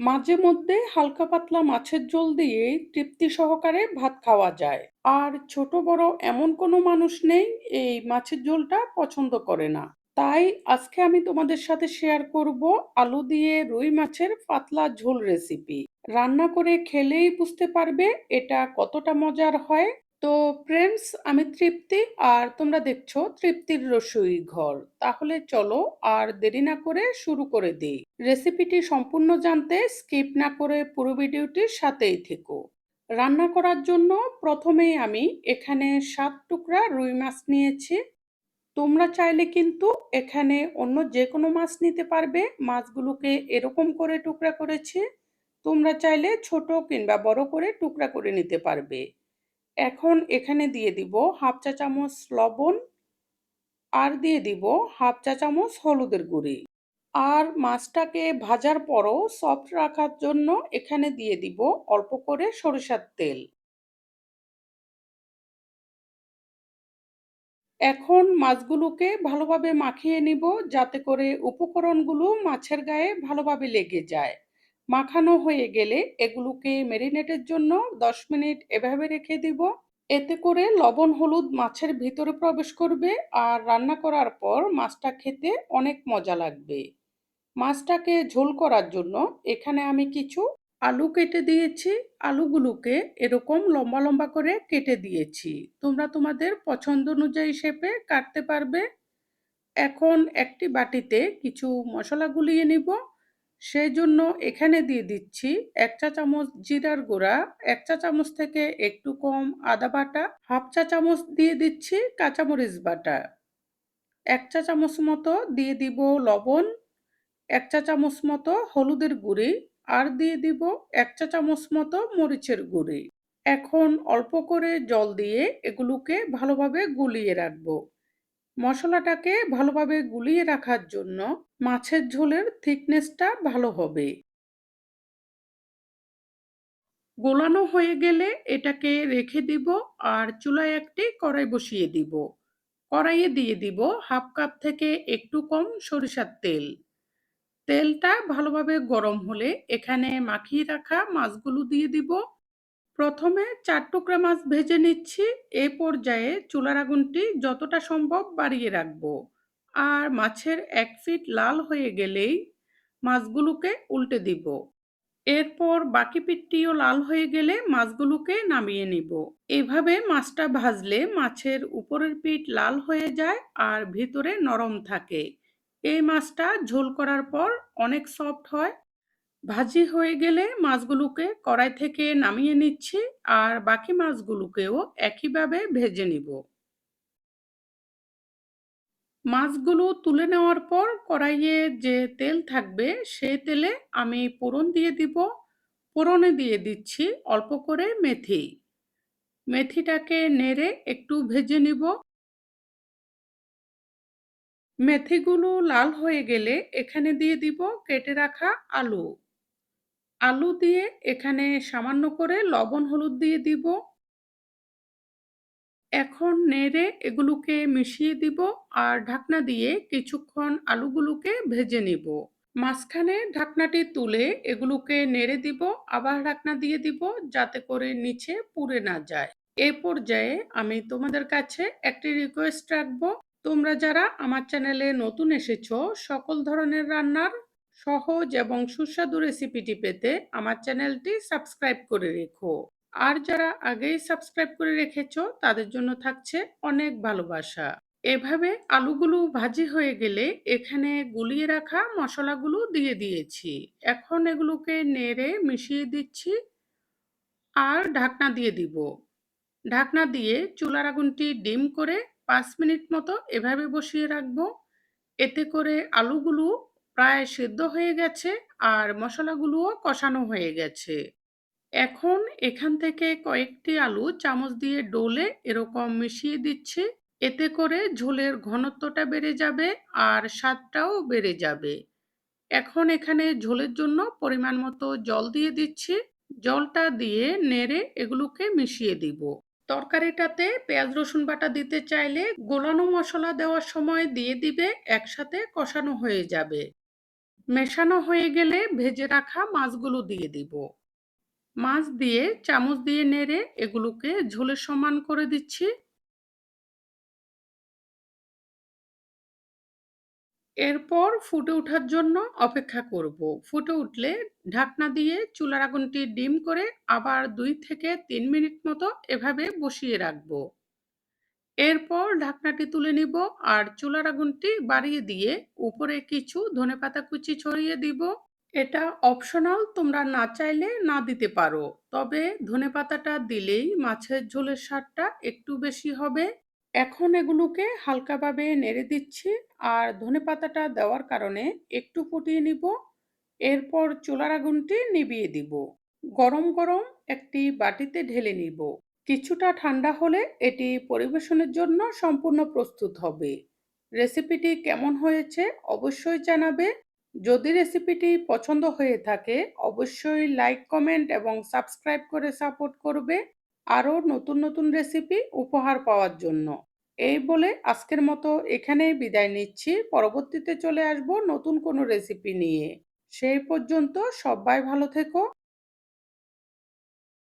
মাঝে মধ্যে হালকা পাতলা মাছের ঝোল দিয়েই তৃপ্তি সহকারে ভাত খাওয়া যায়। আর ছোট বড় এমন কোনো মানুষ নেই এই মাছের ঝোলটা পছন্দ করে না। তাই আজকে আমি তোমাদের সাথে শেয়ার করব আলু দিয়ে রুই মাছের পাতলা ঝোল রেসিপি। রান্না করে খেলেই বুঝতে পারবে এটা কতটা মজার হয়। তো ফ্রেন্ডস, আমি তৃপ্তি আর তোমরা দেখছো তৃপ্তির রসুই ঘর। তাহলে চলো আর দেরি না করে শুরু করে দিই। রেসিপিটি সম্পূর্ণ জানতে স্কিপ না করে পুরো ভিডিওটির সাথেই থেকো। রান্না করার জন্য প্রথমেই আমি এখানে 7 টুকরা রুই মাছ নিয়েছি। তোমরা চাইলে কিন্তু এখানে অন্য যে কোনো মাছ নিতে পারবে। মাছগুলোকে এরকম করে টুকরা করেছি। তোমরা চাইলে ছোট কিংবা বড় করে টুকরা করে নিতে পারবে। এখন এখানে দিয়ে দিব হাফ চা চামচ লবণ আর দিয়ে দিব হাফ চা চামচ হলুদের গুঁড়ি। আর মাছটাকে ভাজার পরও সফট রাখার জন্য এখানে দিয়ে দিব অল্প করে সরিষার তেল। এখন মাছগুলোকে ভালোভাবে মাখিয়ে নিব যাতে করে উপকরণগুলো মাছের গায়ে ভালোভাবে লেগে যায়। মাখানো হয়ে গেলে এগুলোকে ম্যারিনেটের জন্য 10 মিনিট এভাবে রেখে দিব। এতে করে লবণ হলুদ মাছের ভিতরে প্রবেশ করবে আর রান্না করার পর মাছটা খেতে অনেক মজা লাগবে। মাছটাকে ঝোল করার জন্য এখানে আমি কিছু আলু কেটে দিয়েছি। আলুগুলোকে এরকম লম্বা লম্বা করে কেটে দিয়েছি। তোমরা তোমাদের পছন্দ অনুযায়ী শেপে কাটতে পারবে। এখন একটি বাটিতে কিছু মশলা গুলিয়ে নিব। সেই জন্য এখানে দিয়ে দিচ্ছি 1 চা চামচ জিরার গুঁড়া, 1 চা চামচ থেকে একটু কম আদা বাটা, হাফ চা চামচ দিয়ে দিচ্ছি কাঁচামরিচ বাটা, 1 চা চামচ মতো দিয়ে দিব লবণ, 1 চা চামচ মতো হলুদের গুঁড়ি আর দিয়ে দিব 1 চা চামচ মতো মরিচের গুঁড়ি। এখন অল্প করে জল দিয়ে এগুলোকে ভালোভাবে গুলিয়ে রাখবো। মশলাটাকে ভালোভাবে গুলিয়ে রাখার জন্য মাছের ঝোলের থিকনেসটা ভালো হবে। গোলানো হয়ে গেলে এটাকে রেখে দিব আর চুলায় একটি কড়াই বসিয়ে দিব। কড়াইয়ে দিয়ে দিব হাফ কাপ থেকে একটু কম সরিষার তেল। তেলটা ভালোভাবে গরম হলে এখানে মাখিয়ে রাখা মাছগুলো দিয়ে দিব। প্রথমে 4 টুকরা মাছ ভেজে নিচ্ছি। এই পর্যায়ে চুলার আগুনটি যতটা সম্ভব বাড়িয়ে রাখবো। আর মাছের এক পিঠ লাল হয়ে গেলেই মাছগুলোকে উল্টে দিব। এরপর বাকি পিঠটিও লাল হয়ে গেলে মাছগুলোকে নামিয়ে নিব। এভাবে মাছটা ভাজলে মাছের উপরের পিঠ লাল হয়ে যায় আর ভিতরে নরম থাকে। এই মাছটা ঝোল করার পর অনেক সফট হয়। ভাজি হয়ে গেলে মাছগুলোকে কড়াই থেকে নামিয়ে নিচ্ছি আর বাকি মাছগুলোকেও একইভাবে ভেজে নিব। মাছগুলো তুলে নেওয়ার পর কড়াইয়ে যে তেল থাকবে সেই তেলে আমি ফোড়ন দিয়ে দিব। ফোড়নে দিয়ে দিচ্ছি অল্প করে মেথি। মেথিটাকে নেড়ে একটু ভেজে নিব। মেথিগুলো লাল হয়ে গেলে এখানে দিয়ে দিব কেটে রাখা আলু। আলু দিয়ে এখানে সামান্য করে লবণ হলুদ দিয়ে দিব। এখন নেড়ে এগুলোকে মিশিয়ে দিব আর ঢাকনা দিয়ে কিছুক্ষণ আলুগুলোকে ভেজে নিব। মাঝখানে ঢাকনাটি তুলে এগুলোকে নেড়ে দিব, আবার ঢাকনা দিয়ে দিব যাতে করে নিচে পুড়ে না যায়। এ পর্যায়ে আমি তোমাদের কাছে একটি রিকোয়েস্ট রাখবো। তোমরা যারা আমার চ্যানেলে নতুন এসেছো, সকল ধরনের রান্নার সহজ এবং সুস্বাদু রেসিপিটি পেতে আমার চ্যানেলটি সাবস্ক্রাইব করে রেখো। আর যারা আগেই সাবস্ক্রাইব করে রেখেছো তাদের জন্য থাকছে অনেক ভালোবাসা। এভাবে আলুগুলো ভাজি হয়ে গেলে এখানে গুলিয়ে রাখা মশলাগুলো দিয়ে দিয়েছি। এখন এগুলোকে নেড়ে মিশিয়ে দিচ্ছি আর ঢাকনা দিয়ে দিব। ঢাকনা দিয়ে চুলার আগুনটি ডিম করে 5 মিনিট মতো এভাবে বসিয়ে রাখবো। এতে করে আলুগুলো প্রায় সেদ্ধ হয়ে গেছে আর মশলাগুলোও কষানো হয়ে গেছে। এখন এখান থেকে কয়েকটি আলু চামচ দিয়ে ডলে এরকম মিশিয়ে দিচ্ছি। এতে করে ঝোলের ঘনত্বটা বেড়ে যাবে আর স্বাদটাও বেড়ে যাবে। এখন এখানে ঝোলের জন্য পরিমাণ মতো জল দিয়ে দিচ্ছি। জলটা দিয়ে নেড়ে এগুলোকে মিশিয়ে দিব। তরকারিটাতে পেঁয়াজ রসুন বাটা দিতে চাইলে গোলানো মশলা দেওয়ার সময় দিয়ে দিবে, একসাথে কষানো হয়ে যাবে। মেশানো হয়ে গেলে ভেজে রাখা মাছগুলো দিয়ে দিব। মাছ দিয়ে চামচ দিয়ে নেড়ে এগুলোকে ঝোলের সমান করে দিচ্ছি। এরপর ফুটে ওঠার জন্য অপেক্ষা করব। ফুটে উঠলে ঢাকনা দিয়ে চুলার আগুনটি ডিম করে আবার ২ থেকে ৩ মিনিট মতো এভাবে বসিয়ে রাখবো। এরপর ঢাকনাটি তুলে নিব আর চুলার আগুনটি বাড়িয়ে দিয়ে উপরে কিছু ধনেপাতা কুচি ছড়িয়ে দিব। এটা অপশনাল, তোমরা না চাইলে না দিতে পারো। তবে ধনেপাতাটা দিলেই মাছের ঝোলের স্বাদটা একটু বেশি হবে। এখন এগুলোকে হালকাভাবে নেড়ে দিচ্ছি আর ধনেপাতাটা দেওয়ার কারণে একটু ফুটিয়ে নিব। এরপর চুলার আগুনটি নিভিয়ে দিব। গরম গরম একটি বাটিতে ঢেলে নিব। কিছুটা ঠান্ডা হলে এটি পরিবেশনের জন্য সম্পূর্ণ প্রস্তুত হবে। রেসিপিটি কেমন হয়েছে অবশ্যই জানাবে। যদি রেসিপিটি পছন্দ হয়ে থাকে অবশ্যই লাইক, কমেন্ট এবং সাবস্ক্রাইব করে সাপোর্ট করবে আরও নতুন নতুন রেসিপি উপহার পাওয়ার জন্য। এই বলে আজকের মতো এখানেই বিদায় নিচ্ছি। পরবর্তীতে চলে আসব নতুন কোনো রেসিপি নিয়ে। সেই পর্যন্ত সবাই ভালো থেকো।